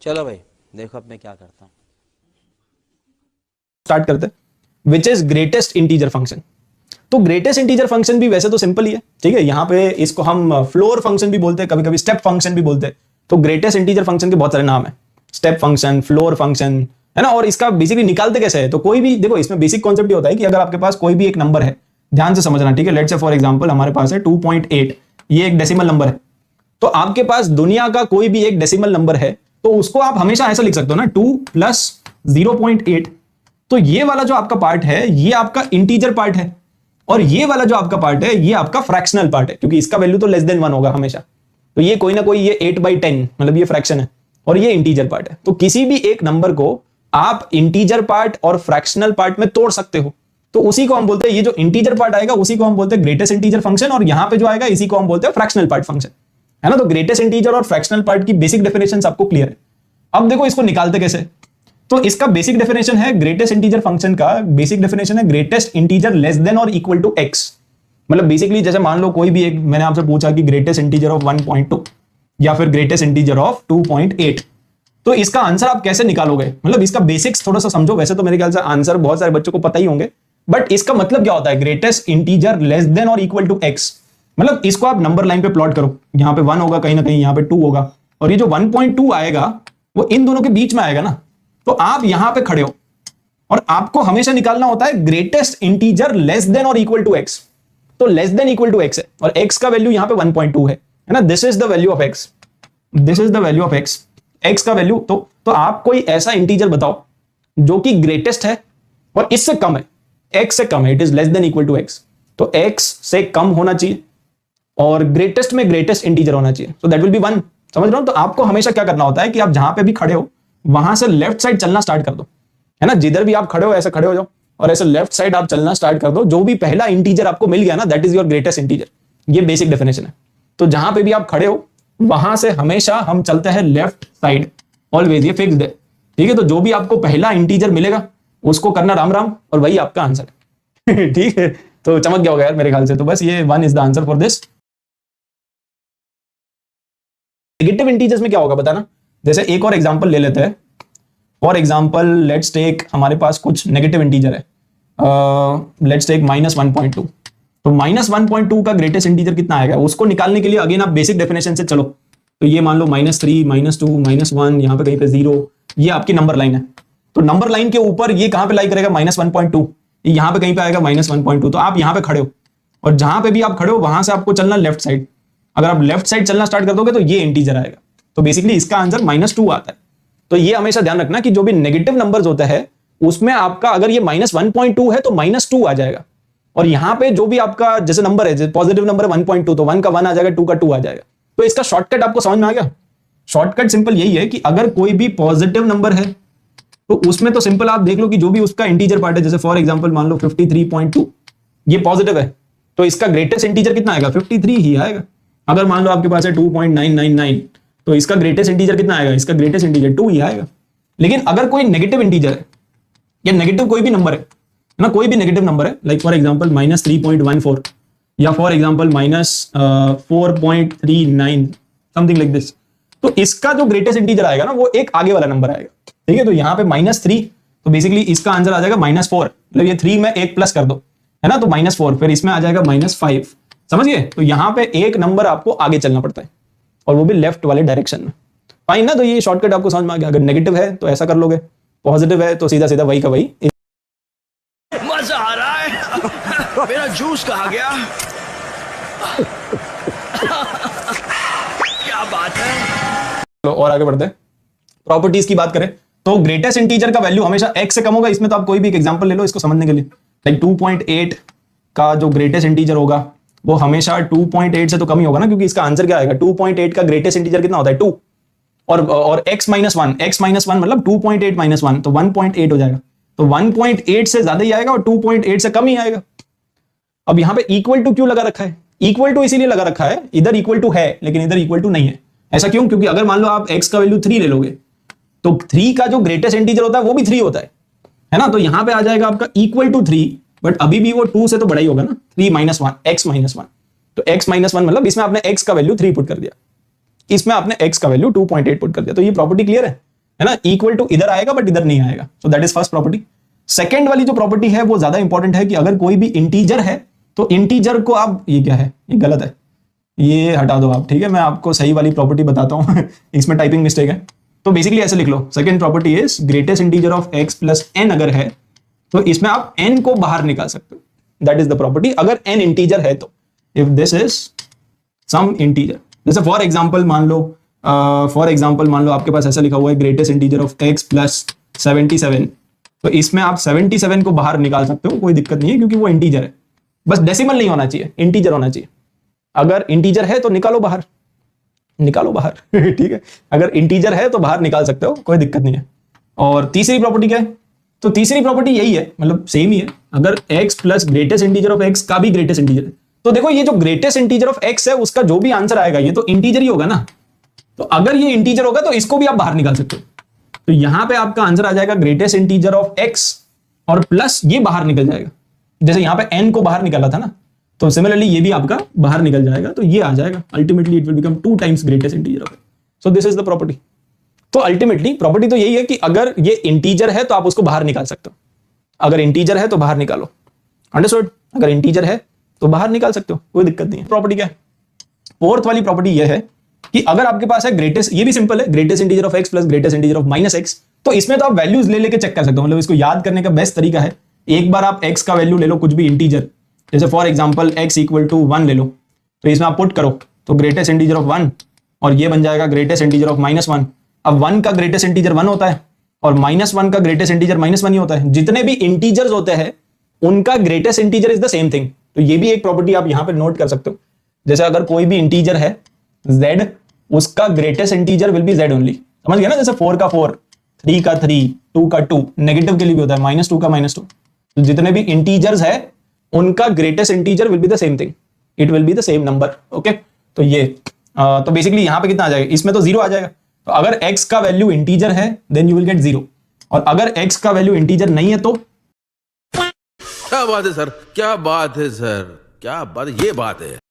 चलो भाई देखो अब मैं क्या करता हूँ। स्टार्ट करते हैं which is greatest integer function. तो ग्रेटेस्ट इंटीजर फंक्शन भी वैसे तो सिंपल ही है, ठीक है। यहां पे इसको हम फ्लोर फंक्शन भी बोलते हैं, कभी कभी स्टेप फंक्शन भी बोलते हैं। तो ग्रेटेस्ट इंटीजर फंक्शन के बहुत सारे नाम है, स्टेप फंक्शन, फ्लोर फंक्शन, है ना। और इसका बेसिकली निकालते कैसे है, तो कोई भी देखो इसमें बेसिक कॉन्सेप्ट ये होता है कि अगर आपके पास कोई भी एक नंबर है, ध्यान से समझना, ठीक है। लेट्स से फॉर एग्जांपल हमारे पास है 2.8, ये एक डेसिमल नंबर है। तो आपके पास दुनिया का कोई भी एक डेसिमल नंबर है तो उसको आप हमेशा ऐसा लिख सकते हो ना, 2 प्लस 0.8। तो ये वाला जो आपका पार्ट है ये आपका इंटीजर पार्ट है, और ये वाला जो आपका पार्ट है ये आपका फ्रैक्शनल पार्ट है, क्योंकि इसका वैल्यू तो लेस देन 1 होगा हमेशा। तो ये कोई ना कोई, ये 8/10 मतलब ये फ्रैक्शन है, और ये इंटीजर पार्ट है। तो किसी भी एक नंबर को आप इंटीजर पार्ट और फ्रैक्शनल पार्ट में तोड़ सकते हो। तो उसी को हम बोलते हैं, ये जो इंटीजर पार्ट आएगा उसी को हम बोलते हैं ग्रेटेस्ट इंटीजर फंक्शन, और यहां पे जो आएगा इसी को हम बोलते हैं फ्रैक्शनल पार्ट फंक्शन, है ना। तो ग्रेटेस्ट इंटीजर और फ्रैक्शनल पार्ट की बेसिक डेफिनेशन आपको क्लियर है। अब देखो इसको निकालते कैसे। तो इसका बेसिक डेफिनेशन है, ग्रेटेस्ट इंटीजर फंक्शन का बेसिक डेफिनेशन है ग्रेटेस्ट इंटीजर लेस देन और इक्वल टू एक्स। मतलब बेसिकली जैसे मान लो कोई भी एक, मैंने आपसे पूछा कि ग्रेटेस्ट इंटीजर ऑफ 1.2 या फिर ग्रेटेस्ट इंटीजर ऑफ 2.8, तो इसका आंसर आप कैसे निकालोगे। मतलब इसका बेसिक्स थोड़ा सा समझो। वैसे तो मेरे ख्याल से आंसर बहुत सारे बच्चों को पता ही होंगे, बट इसका मतलब क्या होता है, ग्रेटेस्ट इंटीजर लेस देन और इक्वल टू एक्स। मतलब इसको आप नंबर लाइन पे प्लॉट करो, यहां पे 1 होगा कहीं ना कहीं, यहां पे 2 होगा, और ये जो 1.2 आएगा वो इन दोनों के बीच में आएगा ना। तो आप यहां पे खड़े हो और आपको हमेशा निकालना होता है ग्रेटेस्ट इंटीजर लेस देन और इक्वल टू एक्स। तो less than equal to x है, और एक्स का वैल्यू यहां पे 1.2 है ना। This is the value of x, this is the value of x, x का वैल्यू। तो आप कोई ऐसा इंटीजर बताओ जो कि ग्रेटेस्ट है और इससे कम है, एक्स से कम है, it is less than equal to x. तो एक्स से कम होना चाहिए और ग्रेटेस्ट में ग्रेटेस्ट इंटीजर होना चाहिए, सो दैट विल बी 1। समझ रहे हो। तो आपको हमेशा क्या करना होता है कि आप जहां पे भी खड़े हो वहां से लेफ्ट साइड चलना स्टार्ट कर दो, है ना। जिधर भी आप खड़े हो ऐसे खड़े हो जाओ और ऐसे लेफ्ट साइड आप चलना स्टार्ट कर दो। जो भी पहला इंटीजर आपको मिल गया ना, that is your greatest integer. ये बेसिक डेफिनेशन है। तो जहां पे भी आप खड़े हो वहां से हमेशा हम चलते हैं लेफ्ट साइड, ऑलवेज, ये फिक्स्ड है, ठीक है। तो जो भी आपको पहला इंटीजर मिलेगा उसको करना राम राम, और वही आपका आंसर है। ठीक है, तो चमक गया होगा यार मेरे ख्याल से। तो बस ये 1 is the answer for this. Negative integers में क्या होगा बताना। जैसे एक और एग्जांपल ले लेते हैं। फॉर एग्जांपल लेट्स टेक, हमारे पास कुछ नेगेटिव इंटीजर है, लेट्स टेक -1.2। तो -1.2 का ग्रेटेस्ट इंटीजर कितना आएगा उसको निकालने के लिए अगेन आप बेसिक डेफिनेशन से चलो। तो ये मान लो -3, -2, -1, यहां पे कहीं पे 0, ये आपकी नंबर लाइन है। तो नंबर लाइन के ऊपर ये कहां पे लाई करेगा, -1.2, यहां पे कहीं पे आएगा -1.2। तो आप यहां पे खड़े हो और जहां पे भी आप खड़े हो वहां से आपको चलना लेफ्ट साइड। अगर आप लेफ्ट साइड चलना स्टार्ट कर दोगे तो ये इंटीजर आएगा। तो बेसिकली इसका आंसर -2 आता है। तो ये हमेशा ध्यान रखना कि जो भी नेगेटिव नंबर्स होते हैं उसमें आपका अगर ये -1.2 है तो -2 आ जाएगा, और यहां पे जो भी आपका जैसे नंबर है, पॉजिटिव नंबर है 1.2, तो 1 का 1 आ जाएगा, 2 का 2 आ जाएगा। तो इसका शॉर्टकट आपको समझ में आ गया। शॉर्टकट सिंपल यही है कि अगर कोई भी पॉजिटिव नंबर है तो उसमें तो सिंपल आप देख लो कि जो भी उसका इंटीजर पार्ट है, जैसे फॉर एग्जांपल मान लो 53.2, ये पॉजिटिव है, तो इसका ग्रेटेस्ट इंटीजर कितना आएगा, 53 ही आएगा। अगर मान लो आपके पास है 2.999, तो इसका ग्रेटेस्ट इंटीजर कितना आएगा, इसका ग्रेटेस्ट इंटीजर 2 ही आएगा। लेकिन अगर कोई नेगेटिव इंटीजर है या नेगेटिव कोई भी नंबर है ना, कोई भी नेगेटिव नंबर है, लाइक फॉर एग्जांपल -3.14 या for example -4.39, something like this, तो इसका जो ग्रेटेस्ट इंटीजर आएगा ना वो एक आगे वाला नंबर आएगा, ठीक है। तो यहां पे -3, तो बेसिकली इसका आंसर आ जाएगा -4, मतलब ये 3 में 1 प्लस कर दो, है ना, तो -4, फिर इसमें आ जाएगा -5, समझ गए। तो यहां पे एक नंबर आपको आगे चलना पड़ता है, और वो भी लेफ्ट वाले डायरेक्शन में, फाइन ना। तो ये शॉर्टकट आपको समझ में आ गया। अगर नेगेटिव है तो ऐसा कर लोगे, पॉजिटिव है तो सीधा सीधा वही का वही। मजा आ रहा है। मेरा जूस कहाँ गया? क्या बात है। चलो और आगे बढ़ते हैं। प्रॉपर्टीज की बात करें तो ग्रेटेस्ट इंटीजर का वैल्यू हमेशा x से कम होगा। इसमें तो आप कोई भी एक एग्जांपल ले लो इसको समझने के लिए। लाइक 2.8 का जो ग्रेटेस्ट इंटीजर होगा वो हमेशा 2.8 से तो कम ही होगा ना, क्योंकि इसका आंसर क्या आएगा, 2.8 का ग्रेटेस्ट इंटीजर कितना होता है 2, और x -1 मतलब 2.8 -1, तो 1.8 हो जाएगा। तो 1.8 से ज्यादा ही आएगा और 2.8 से कम ही आएगा। अब यहां पे इक्वल टू क्यों लगा रखा है, इक्वल टू इसीलिए लगा रखा है, इधर इक्वल टू है लेकिन इधर इक्वल टू नहीं है। ऐसा क्यों, क्योंकि अगर मान लो आप x का वैल्यू 3 ले लोगे तो 3 का जो ग्रेटेस्ट इंटीजर होता है वो भी 3 होता है ना। तो यहां पे आ जाएगा आपका इक्वल टू 3, बट अभी भी वो 2 से तो बड़ा ही होगा ना, 3 - 1, x -1। तो x -1 मतलब इसमें आपने x का वैल्यू 3 पुट कर दिया, इसमें आपने x का वैल्यू 2.8 पुट कर दिया। तो ये प्रॉपर्टी क्लियर है। है ना, इक्वल टू इधर आएगा बट इधर नहीं आएगा। So that is first property. Second वाली जो प्रॉपर्टी है वो ज्यादा इंपॉर्टेंट है कि अगर कोई भी इंटीजर है तो इंटीजर को आप, ये क्या है, ये गलत है, ये हटा दो आप, ठीक है, मैं आपको सही वाली प्रॉपर्टी बताता हूं इसमें टाइपिंग मिस्टेक है। तो बेसिकली ऐसे लिख लो, second property is greatest integer of x plus n अगर है तो इसमें आप n को बाहर निकाल सकते हो। दैट इज द प्रॉपर्टी, अगर n इंटीजर है तो। If this is some integer, जैसे फॉर एग्जांपल मान लो आपके पास ऐसा लिखा हुआ है greatest integer of x plus 77, तो इसमें आप 77 को बाहर निकाल सकते हो, कोई दिक्कत नहीं है क्योंकि वो इंटीजर है। बस डेसिमल नहीं होना चाहिए, इंटीजर होना चाहिए। अगर इंटीजर है तो निकालो बाहर ठीक है, अगर इंटीजर है तो बाहर निकाल सकते हो, कोई दिक्कत नहीं है। और तीसरी प्रॉपर्टी क्या है, तो तीसरी प्रॉपर्टी यही है, मतलब सेम ही है, अगर x plus greatest integer of x का भी ग्रेटेस्ट इंटीजर है तो देखो ये जो ग्रेटेस्ट इंटीजर ऑफ x है उसका जो भी आंसर आएगा ये तो इंटीजर ही होगा ना, तो अगर ये इंटीजर होगा तो इसको भी आप बाहर निकाल सकते हो। तो यहां पे आपका आंसर आ जाएगा ग्रेटेस्ट इंटीजर ऑफ x और प्लस ये बाहर निकल जाएगा, जैसे यहां पे n को बाहर निकाला था ना, तो सिमिलरली ये भी आपका बाहर निकल जाएगा, तो ये आ जाएगा ultimately it will become 2 times greatest integer of x। So this is the property. तो अल्टीमेटली प्रॉपर्टी तो यही है कि अगर ये इंटीजर है तो आप उसको बाहर निकाल सकते हो, अगर इंटीजर है तो बाहर निकालो, अंडरस्टूड, अगर इंटीजर है तो बाहर निकाल सकते हो, कोई दिक्कत नहीं है। प्रॉपर्टी क्या है, फोर्थ वाली प्रॉपर्टी यह है कि अगर आपके पास है ग्रेटेस्ट, ये भी सिंपल है, greatest integer of x plus greatest integer of minus x, तो इसमें तो आप वैल्यूज ले लेके चेक कर सकते हो, मतलब इसको याद करने का बेस्ट तरीका है, एक बार आप x का वैल्यू ले लो, कुछ भी इंटीजर, जैसे for example x equal to 1 ले लो, तो इसमें आप पुट करो तो ग्रेटेस्ट इंटीजर ऑफ 1 और ये बन जाएगा ग्रेटेस्ट इंटीजर ऑफ -1। अब 1 का ग्रेटेस्ट इंटीजर 1 होता है और -1 का ग्रेटेस्ट इंटीजर -1 ही होता है, जितने भी इंटीजर्स होते हैं उनका greatest integer is the same thing. तो ये भी एक प्रॉपर्टी आप यहां पर नोट कर सकते हो, जैसे अगर कोई भी इंटीजर है z, उसका greatest integer will be z only, समझ गया ना, जैसे 4 का 4, 3 का 3, 2 का 2, नेगेटिव के लिए भी होता है -2 का -2, तो जितने भी इंटीजर्स है उनका greatest integer will be the same thing, it will be the same number. Okay, तो ये तो बेसिकली यहां पे कितना आ जाएगा, इसमें तो 0 आ जाएगा, तो अगर x का वैल्यू इंटीजर है देन यू विल गेट 0, और अगर x का वैल्यू इंटीजर नहीं है तो क्या बात है सर, क्या बात है सर, क्या बात है, ये बात है।